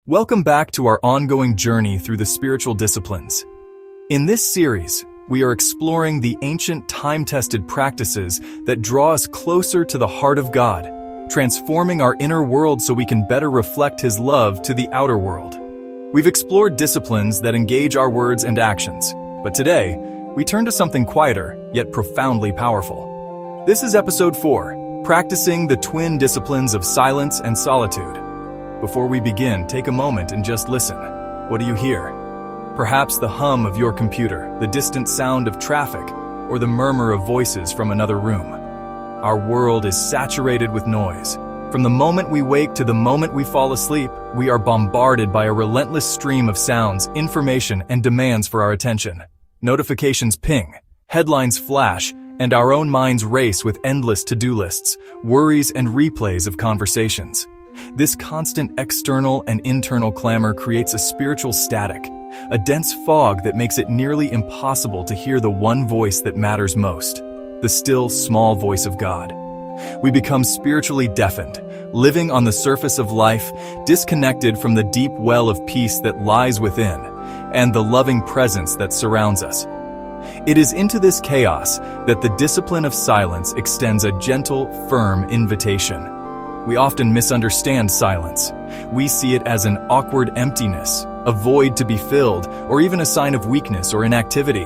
Welcome back to our ongoing journey through the spiritual disciplines. In this series, we are exploring the ancient time-tested practices that draw us closer to the heart of God, transforming our inner world so we can better reflect His love to the outer world. We've explored disciplines that engage our words and actions, but today, we turn to something quieter, yet profoundly powerful. This is episode 4, practicing the twin disciplines of silence and solitude. Before we begin, take a moment and just listen. What do you hear? Perhaps the hum of your computer, the distant sound of traffic, or the murmur of voices from another room. Our world is saturated with noise. From the moment we wake to the moment we fall asleep, we are bombarded by a relentless stream of sounds, information, and demands for our attention. Notifications ping, headlines flash, and our own minds race with endless to-do lists, worries, and replays of conversations. This constant external and internal clamor creates a spiritual static, a dense fog that makes it nearly impossible to hear the one voice that matters most, the still, small voice of God. We become spiritually deafened, living on the surface of life, disconnected from the deep well of peace that lies within, and the loving presence that surrounds us. It is into this chaos that the discipline of silence extends a gentle, firm invitation. We often misunderstand silence. We see it as an awkward emptiness, a void to be filled, or even a sign of weakness or inactivity.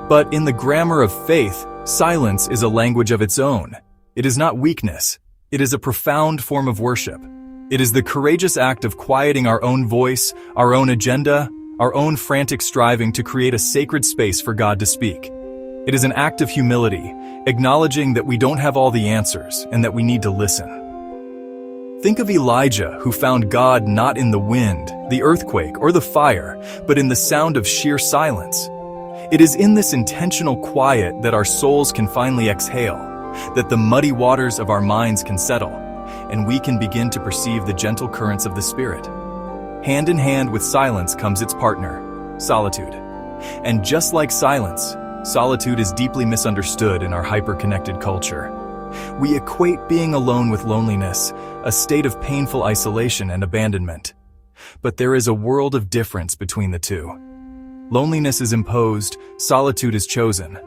But in the grammar of faith, silence is a language of its own. It is not weakness. It is a profound form of worship. It is the courageous act of quieting our own voice, our own agenda, our own frantic striving to create a sacred space for God to speak. It is an act of humility, acknowledging that we don't have all the answers and that we need to listen. Think of Elijah, who found God not in the wind, the earthquake, or the fire, but in the sound of sheer silence. It is in this intentional quiet that our souls can finally exhale, that the muddy waters of our minds can settle, and we can begin to perceive the gentle currents of the Spirit. Hand in hand with silence comes its partner, solitude. And just like silence, solitude is deeply misunderstood in our hyper-connected culture. We equate being alone with loneliness, a state of painful isolation and abandonment. But there is a world of difference between the two. Loneliness is imposed, solitude is chosen.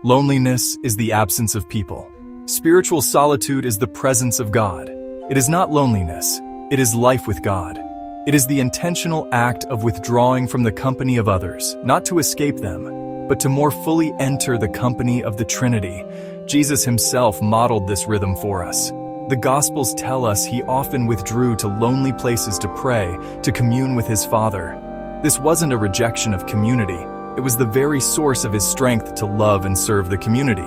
Loneliness is the absence of people. Spiritual solitude is the presence of God. It is not loneliness, it is life with God. It is the intentional act of withdrawing from the company of others, not to escape them, but to more fully enter the company of the Trinity. Jesus himself modeled this rhythm for us. The Gospels tell us he often withdrew to lonely places to pray, to commune with his Father. This wasn't a rejection of community. It was the very source of his strength to love and serve the community.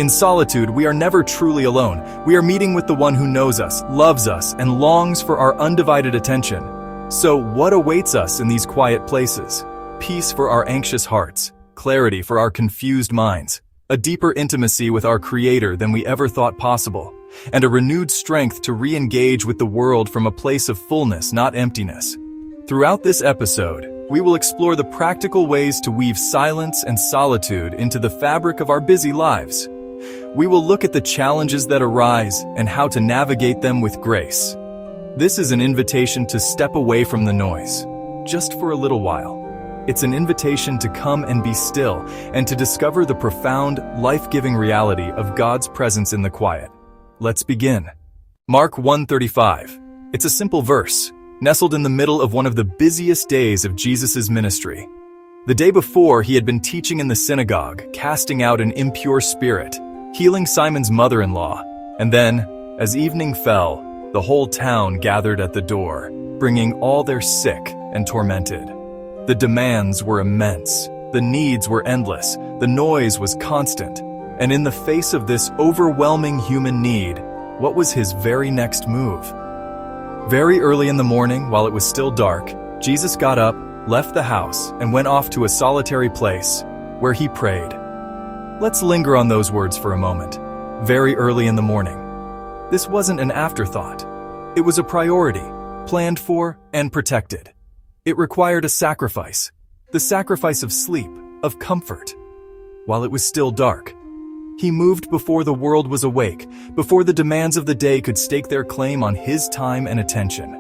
In solitude, we are never truly alone. We are meeting with the one who knows us, loves us, and longs for our undivided attention. So what awaits us in these quiet places? Peace for our anxious hearts, clarity for our confused minds, a deeper intimacy with our Creator than we ever thought possible, and a renewed strength to re-engage with the world from a place of fullness, not emptiness. Throughout this episode, we will explore the practical ways to weave silence and solitude into the fabric of our busy lives. We will look at the challenges that arise and how to navigate them with grace. This is an invitation to step away from the noise, just for a little while. It's an invitation to come and be still and to discover the profound, life-giving reality of God's presence in the quiet. Let's begin. Mark 1:35. It's a simple verse, nestled in the middle of one of the busiest days of Jesus' ministry. The day before, he had been teaching in the synagogue, casting out an impure spirit, healing Simon's mother-in-law. And then, as evening fell, the whole town gathered at the door, bringing all their sick and tormented. The demands were immense, the needs were endless, the noise was constant, and in the face of this overwhelming human need, what was his very next move? Very early in the morning, while it was still dark, Jesus got up, left the house, and went off to a solitary place, where he prayed. Let's linger on those words for a moment. Very early in the morning. This wasn't an afterthought. It was a priority, planned for and protected. It required a sacrifice, the sacrifice of sleep, of comfort. While it was still dark, he moved before the world was awake, before the demands of the day could stake their claim on his time and attention.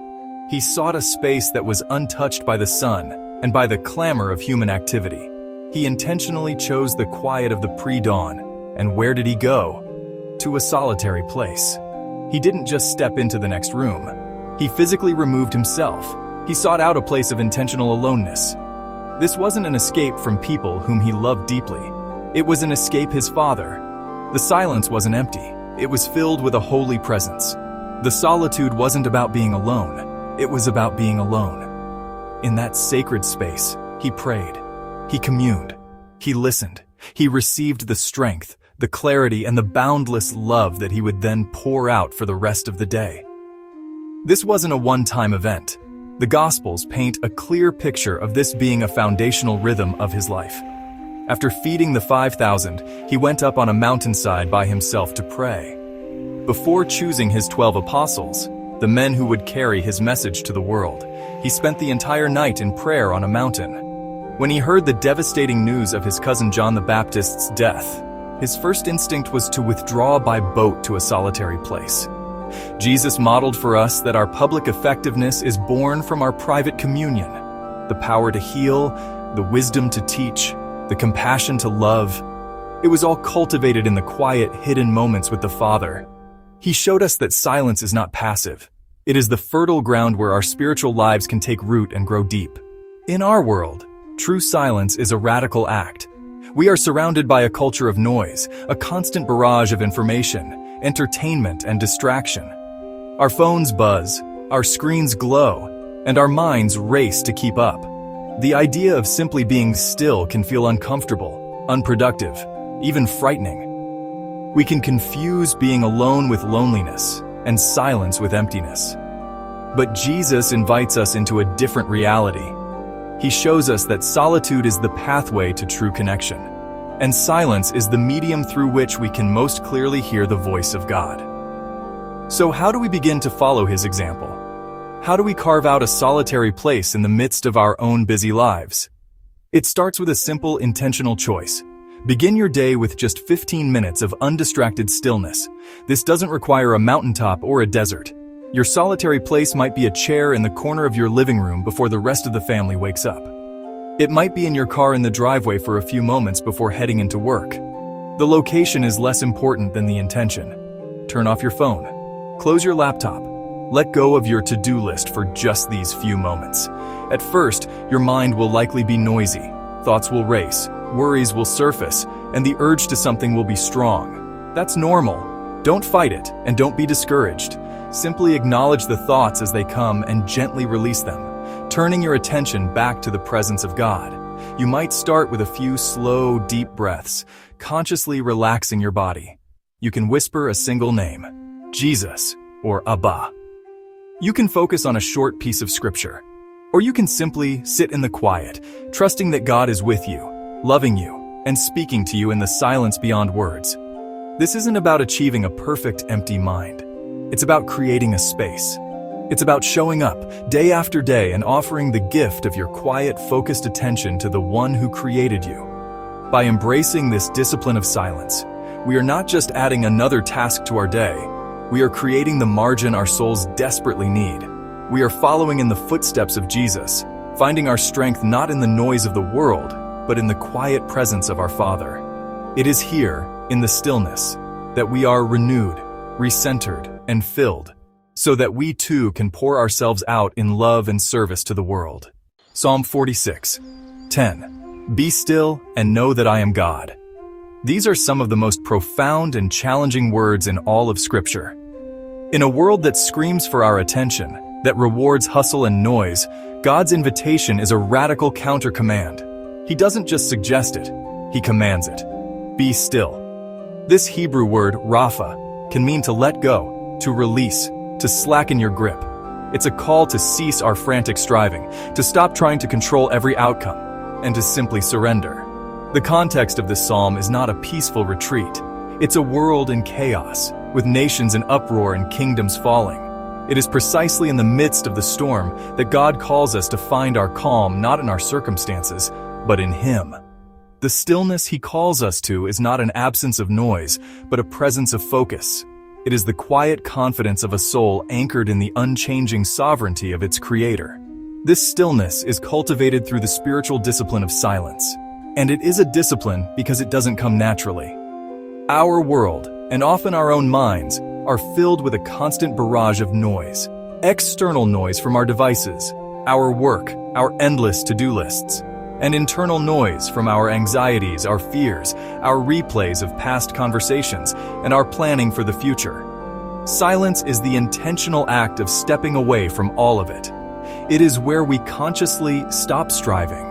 He sought a space that was untouched by the sun and by the clamor of human activity. He intentionally chose the quiet of the pre-dawn. And where did he go? To a solitary place. He didn't just step into the next room. He physically removed himself. He sought out a place of intentional aloneness. This wasn't an escape from people whom he loved deeply. It was an escape his Father. The silence wasn't empty. It was filled with a holy presence. The solitude wasn't about being alone. It was about being alone. In that sacred space, he prayed. He communed. He listened. He received the strength, the clarity, and the boundless love that he would then pour out for the rest of the day. This wasn't a one-time event. The Gospels paint a clear picture of this being a foundational rhythm of his life. After feeding the 5,000, he went up on a mountainside by himself to pray. Before choosing his 12 apostles, the men who would carry his message to the world, he spent the entire night in prayer on a mountain. When he heard the devastating news of his cousin John the Baptist's death, his first instinct was to withdraw by boat to a solitary place. Jesus modeled for us that our public effectiveness is born from our private communion. The power to heal, the wisdom to teach, the compassion to love. It was all cultivated in the quiet, hidden moments with the Father. He showed us that silence is not passive. It is the fertile ground where our spiritual lives can take root and grow deep. In our world, true silence is a radical act. We are surrounded by a culture of noise, a constant barrage of information, entertainment, and distraction. Our phones buzz, our screens glow, and our minds race to keep up. The idea of simply being still can feel uncomfortable, unproductive, even frightening. We can confuse being alone with loneliness and silence with emptiness. But Jesus invites us into a different reality. He shows us that solitude is the pathway to true connection, and silence is the medium through which we can most clearly hear the voice of God. So how do we begin to follow his example? How do we carve out a solitary place in the midst of our own busy lives? It starts with a simple, intentional choice. Begin your day with just 15 minutes of undistracted stillness. This doesn't require a mountaintop or a desert. Your solitary place might be a chair in the corner of your living room before the rest of the family wakes up. It might be in your car in the driveway for a few moments before heading into work. The location is less important than the intention. Turn off your phone. Close your laptop. Let go of your to-do list for just these few moments. At first, your mind will likely be noisy. Thoughts will race, worries will surface, and the urge to something will be strong. That's normal. Don't fight it, and don't be discouraged. Simply acknowledge the thoughts as they come and gently release them, turning your attention back to the presence of God. You might start with a few slow, deep breaths, consciously relaxing your body. You can whisper a single name, Jesus or Abba. You can focus on a short piece of scripture, or you can simply sit in the quiet, trusting that God is with you, loving you, and speaking to you in the silence beyond words. This isn't about achieving a perfect, empty mind. It's about creating a space. It's about showing up day after day and offering the gift of your quiet, focused attention to the one who created you. By embracing this discipline of silence, we are not just adding another task to our day. We are creating the margin our souls desperately need. We are following in the footsteps of Jesus, finding our strength not in the noise of the world, but in the quiet presence of our Father. It is here, in the stillness, that we are renewed, recentered, and filled, so that we too can pour ourselves out in love and service to the world. Psalm 46:10. Be still and know that I am God. These are some of the most profound and challenging words in all of Scripture. In a world that screams for our attention, that rewards hustle and noise, God's invitation is a radical counter-command. He doesn't just suggest it, he commands it. Be still. This Hebrew word, rapha, can mean to let go, to release, to slacken your grip. It's a call to cease our frantic striving, to stop trying to control every outcome, and to simply surrender. The context of this psalm is not a peaceful retreat. It's a world in chaos, with nations in uproar and kingdoms falling. It is precisely in the midst of the storm that God calls us to find our calm not in our circumstances, but in Him. The stillness He calls us to is not an absence of noise, but a presence of focus. It is the quiet confidence of a soul anchored in the unchanging sovereignty of its creator. This stillness is cultivated through the spiritual discipline of silence. And it is a discipline because it doesn't come naturally. Our world, and often our own minds, are filled with a constant barrage of noise. External noise from our devices, our work, our endless to-do lists, and internal noise from our anxieties, our fears, our replays of past conversations, and our planning for the future. Silence is the intentional act of stepping away from all of it. It is where we consciously stop striving.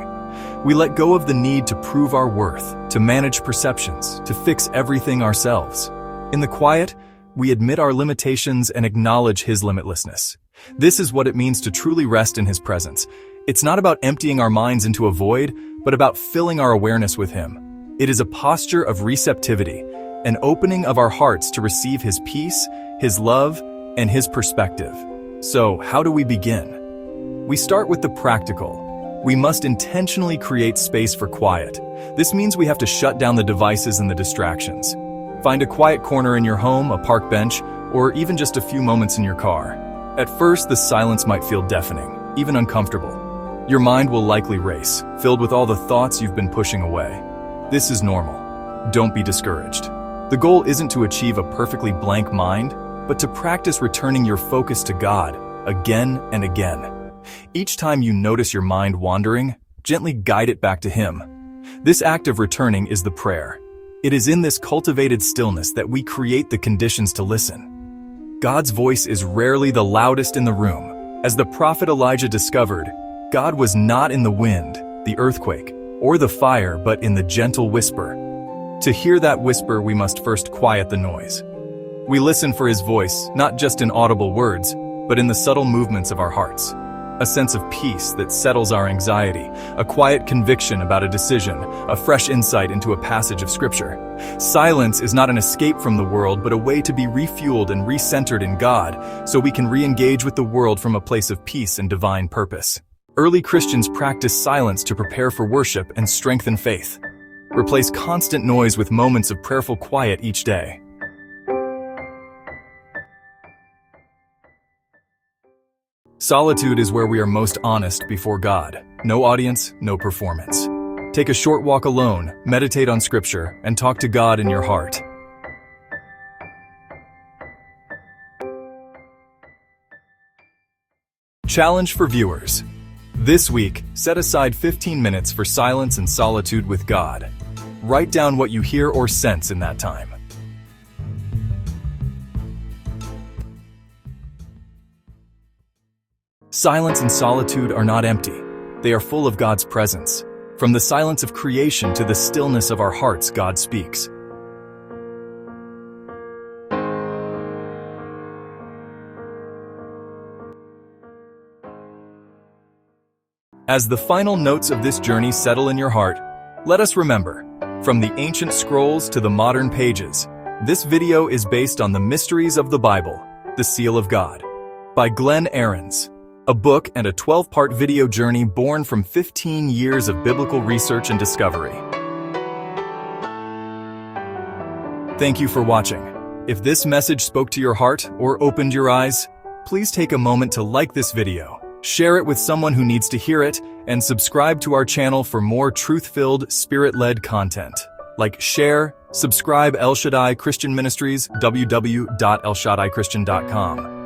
We let go of the need to prove our worth, to manage perceptions, to fix everything ourselves. In the quiet, we admit our limitations and acknowledge His limitlessness. This is what it means to truly rest in His presence. It's not about emptying our minds into a void, but about filling our awareness with Him. It is a posture of receptivity, an opening of our hearts to receive His peace, His love, and His perspective. So, how do we begin? We start with the practical. We must intentionally create space for quiet. This means we have to shut down the devices and the distractions. Find a quiet corner in your home, a park bench, or even just a few moments in your car. At first, the silence might feel deafening, even uncomfortable. Your mind will likely race, filled with all the thoughts you've been pushing away. This is normal. Don't be discouraged. The goal isn't to achieve a perfectly blank mind, but to practice returning your focus to God again and again. Each time you notice your mind wandering, gently guide it back to Him. This act of returning is the prayer. It is in this cultivated stillness that we create the conditions to listen. God's voice is rarely the loudest in the room. As the prophet Elijah discovered, God was not in the wind, the earthquake, or the fire, but in the gentle whisper. To hear that whisper, we must first quiet the noise. We listen for His voice, not just in audible words, but in the subtle movements of our hearts. A sense of peace that settles our anxiety, a quiet conviction about a decision, a fresh insight into a passage of Scripture. Silence is not an escape from the world, but a way to be refueled and recentered in God, so we can re-engage with the world from a place of peace and divine purpose. Early Christians practiced silence to prepare for worship and strengthen faith. Replace constant noise with moments of prayerful quiet each day. Solitude is where we are most honest before God. No audience, no performance. Take a short walk alone, meditate on Scripture, and talk to God in your heart. Challenge for viewers. This week, set aside 15 minutes for silence and solitude with God. Write down what you hear or sense in that time. Silence and solitude are not empty. They are full of God's presence. From the silence of creation to the stillness of our hearts, God speaks. As the final notes of this journey settle in your heart, let us remember, from the ancient scrolls to the modern pages, this video is based on the mysteries of the Bible, the Seal of God, by Glenn Ahrens. A book and a 12-part video journey born from 15 years of biblical research and discovery. Thank you for watching. If this message spoke to your heart or opened your eyes, please take a moment to like this video, share it with someone who needs to hear it, and subscribe to our channel for more truth-filled, spirit-led content. Like, share, subscribe El Shaddai Christian Ministries, www.elshaddaichristian.com.